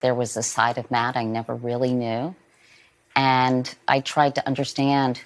There was a side of Matt I never really knew. And I tried to understand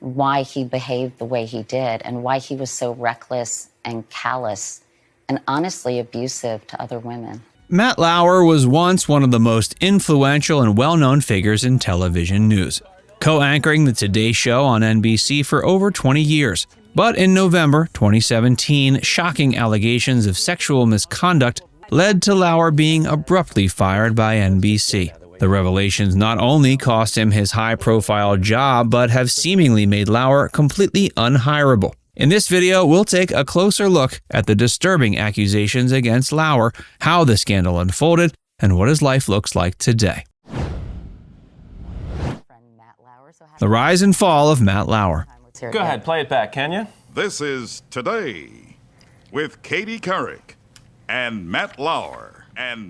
why he behaved the way he did and why he was so reckless and callous and honestly abusive to other women. Matt Lauer was once one of the most influential and well-known figures in television news, co-anchoring the Today Show on NBC for over 20 years. But in November 2017, shocking allegations of sexual misconduct led to Lauer being abruptly fired by NBC. The revelations not only cost him his high-profile job, but have seemingly made Lauer completely unhireable. In this video, we'll take a closer look at the disturbing accusations against Lauer, how the scandal unfolded, and what his life looks like today. The rise and fall of Matt Lauer. Go ahead, play it back, can you? This is Today with Katie Couric and Matt Lauer. That's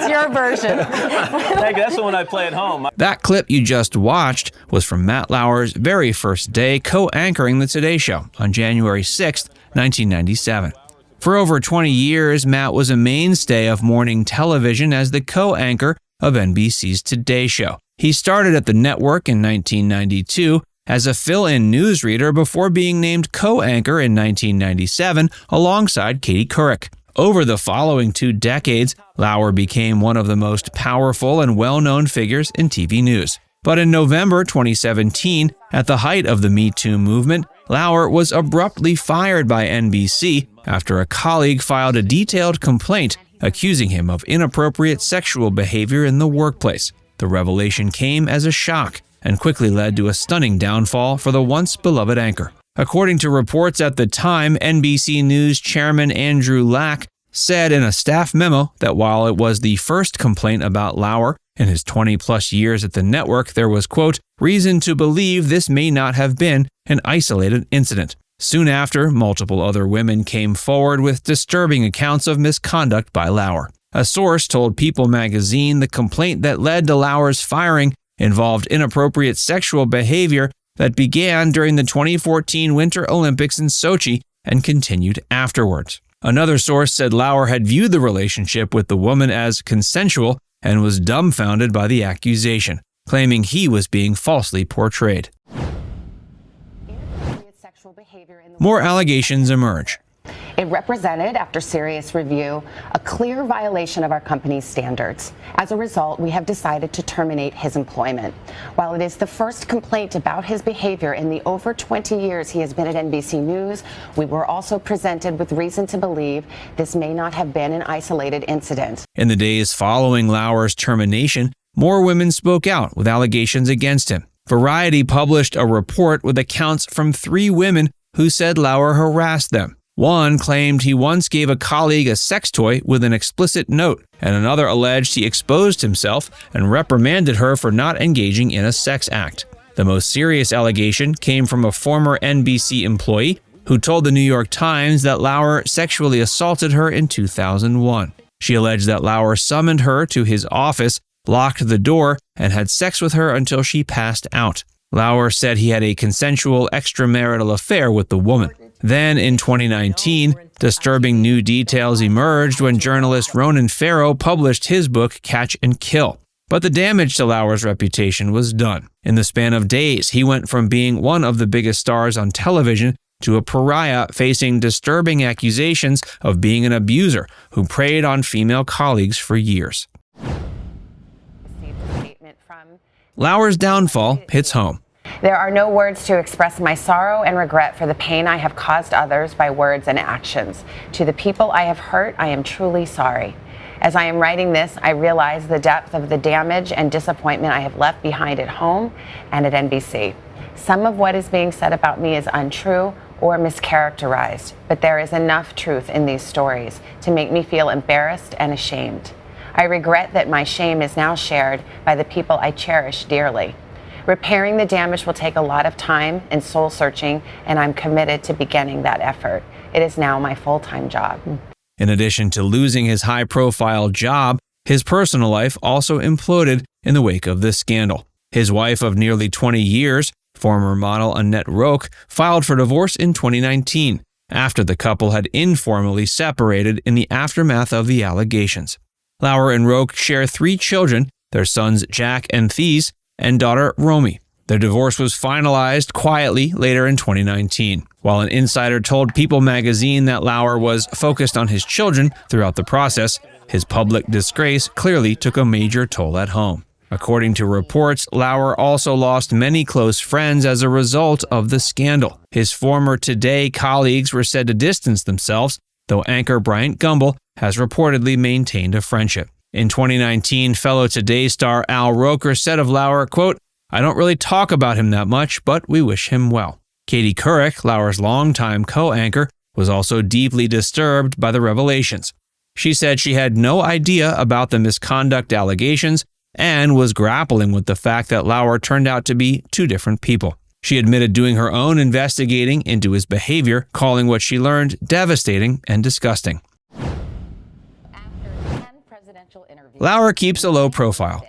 your version. That's the one I play at home. That clip you just watched was from Matt Lauer's very first day co-anchoring the Today Show on January 6, 1997. For over 20 years, Matt was a mainstay of morning television as the co-anchor of NBC's Today Show. He started at the network in 1992 as a fill-in newsreader before being named co-anchor in 1997 alongside Katie Couric. Over the following 2 decades, Lauer became one of the most powerful and well-known figures in TV news. But in November 2017, at the height of the Me Too movement, Lauer was abruptly fired by NBC after a colleague filed a detailed complaint accusing him of inappropriate sexual behavior in the workplace. The revelation came as a shock and quickly led to a stunning downfall for the once beloved anchor. According to reports at the time, NBC News chairman Andrew Lack said in a staff memo that while it was the first complaint about Lauer in his 20-plus years at the network, there was, quote, reason to believe this may not have been an isolated incident. Soon after, multiple other women came forward with disturbing accounts of misconduct by Lauer. A source told People magazine the complaint that led to Lauer's firing involved inappropriate sexual behavior that began during the 2014 Winter Olympics in Sochi and continued afterwards. Another source said Lauer had viewed the relationship with the woman as consensual and was dumbfounded by the accusation, claiming he was being falsely portrayed. More allegations emerge. It represented, after serious review, a clear violation of our company's standards. As a result, we have decided to terminate his employment. While it is the first complaint about his behavior in the over 20 years he has been at NBC News, we were also presented with reason to believe this may not have been an isolated incident. In the days following Lauer's termination, more women spoke out with allegations against him. Variety published a report with accounts from 3 women who said Lauer harassed them. One claimed he once gave a colleague a sex toy with an explicit note, and another alleged he exposed himself and reprimanded her for not engaging in a sex act. The most serious allegation came from a former NBC employee who told the New York Times that Lauer sexually assaulted her in 2001. She alleged that Lauer summoned her to his office, locked the door, and had sex with her until she passed out. Lauer said he had a consensual extramarital affair with the woman. Then, in 2019, disturbing new details emerged when journalist Ronan Farrow published his book, Catch and Kill. But the damage to Lauer's reputation was done. In the span of days, he went from being one of the biggest stars on television to a pariah facing disturbing accusations of being an abuser who preyed on female colleagues for years. Lauer's downfall hits home. There are no words to express my sorrow and regret for the pain I have caused others by words and actions. To the people I have hurt, I am truly sorry. As I am writing this, I realize the depth of the damage and disappointment I have left behind at home and at NBC. Some of what is being said about me is untrue or mischaracterized, but there is enough truth in these stories to make me feel embarrassed and ashamed. I regret that my shame is now shared by the people I cherish dearly. Repairing the damage will take a lot of time and soul searching, and I'm committed to beginning that effort. It is now my full-time job. In addition to losing his high-profile job, his personal life also imploded in the wake of this scandal. His wife of nearly 20 years, former model Annette Roque, filed for divorce in 2019. after the couple had informally separated in the aftermath of the allegations. Lauer and Roque share 3 children, their sons Jack and Thies, and daughter Romy. Their divorce was finalized quietly later in 2019. While an insider told People magazine that Lauer was focused on his children throughout the process, his public disgrace clearly took a major toll at home. According to reports, Lauer also lost many close friends as a result of the scandal. His former Today colleagues were said to distance themselves, though anchor Bryant Gumbel has reportedly maintained a friendship. In 2019, fellow Today star Al Roker said of Lauer, quote, "I don't really talk about him that much, but we wish him well." Katie Couric, Lauer's longtime co-anchor, was also deeply disturbed by the revelations. She said she had no idea about the misconduct allegations and was grappling with the fact that Lauer turned out to be 2 different people. She admitted doing her own investigating into his behavior, calling what she learned devastating and disgusting. Lauer keeps a low profile.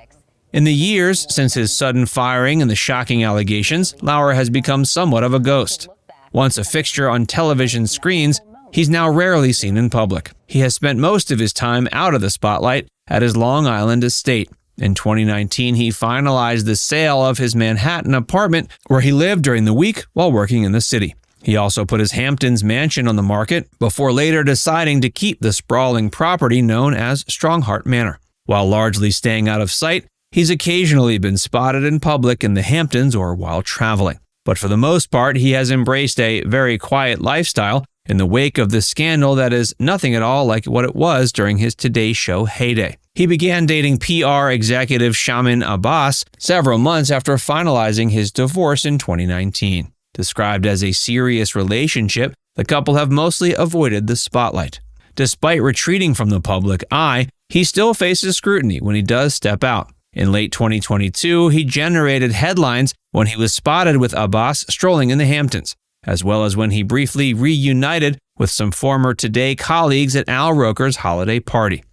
In the years since his sudden firing and the shocking allegations, Lauer has become somewhat of a ghost. Once a fixture on television screens, he's now rarely seen in public. He has spent most of his time out of the spotlight at his Long Island estate. In 2019, he finalized the sale of his Manhattan apartment where he lived during the week while working in the city. He also put his Hamptons mansion on the market before later deciding to keep the sprawling property known as Strongheart Manor. While largely staying out of sight, he's occasionally been spotted in public in the Hamptons or while traveling. But for the most part, he has embraced a very quiet lifestyle in the wake of the scandal that is nothing at all like what it was during his Today Show heyday. He began dating PR executive Shaman Abbas several months after finalizing his divorce in 2019. Described as a serious relationship, the couple have mostly avoided the spotlight. Despite retreating from the public eye, he still faces scrutiny when he does step out. In late 2022, he generated headlines when he was spotted with Abbas strolling in the Hamptons, as well as when he briefly reunited with some former Today colleagues at Al Roker's holiday party.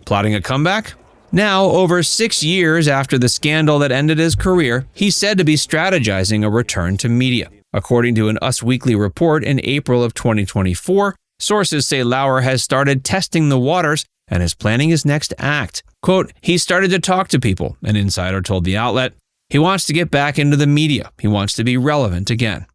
Plotting a comeback? Now, over 6 years after the scandal that ended his career, he's said to be strategizing a return to media. According to an Us Weekly report in April of 2024, sources say Lauer has started testing the waters and is planning his next act. Quote, "He started to talk to people," an insider told the outlet. "He wants to get back into the media. He wants to be relevant again."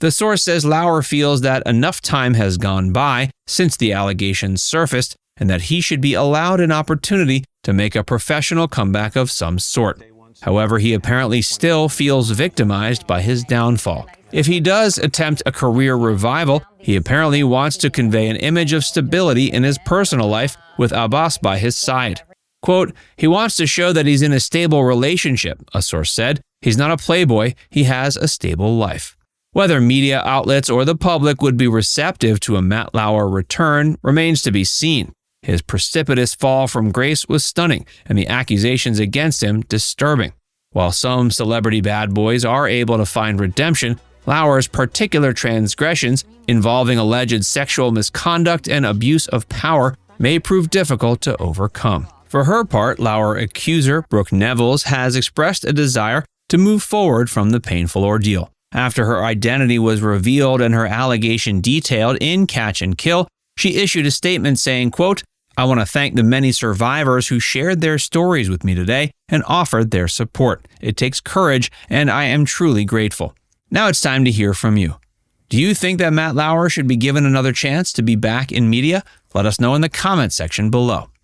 The source says Lauer feels that enough time has gone by since the allegations surfaced and that he should be allowed an opportunity to make a professional comeback of some sort. However, he apparently still feels victimized by his downfall. If he does attempt a career revival, he apparently wants to convey an image of stability in his personal life with Abbas by his side. Quote, "He wants to show that he's in a stable relationship," a source said. "He's not a playboy, he has a stable life." Whether media outlets or the public would be receptive to a Matt Lauer return remains to be seen. His precipitous fall from grace was stunning, and the accusations against him disturbing. While some celebrity bad boys are able to find redemption, Lauer's particular transgressions involving alleged sexual misconduct and abuse of power may prove difficult to overcome. For her part, Lauer accuser Brooke Nevils has expressed a desire to move forward from the painful ordeal. After her identity was revealed and her allegation detailed in Catch and Kill, she issued a statement saying, quote, "I want to thank the many survivors who shared their stories with me today and offered their support. It takes courage, and I am truly grateful." Now it's time to hear from you. Do you think that Matt Lauer should be given another chance to be back in media? Let us know in the comment section below.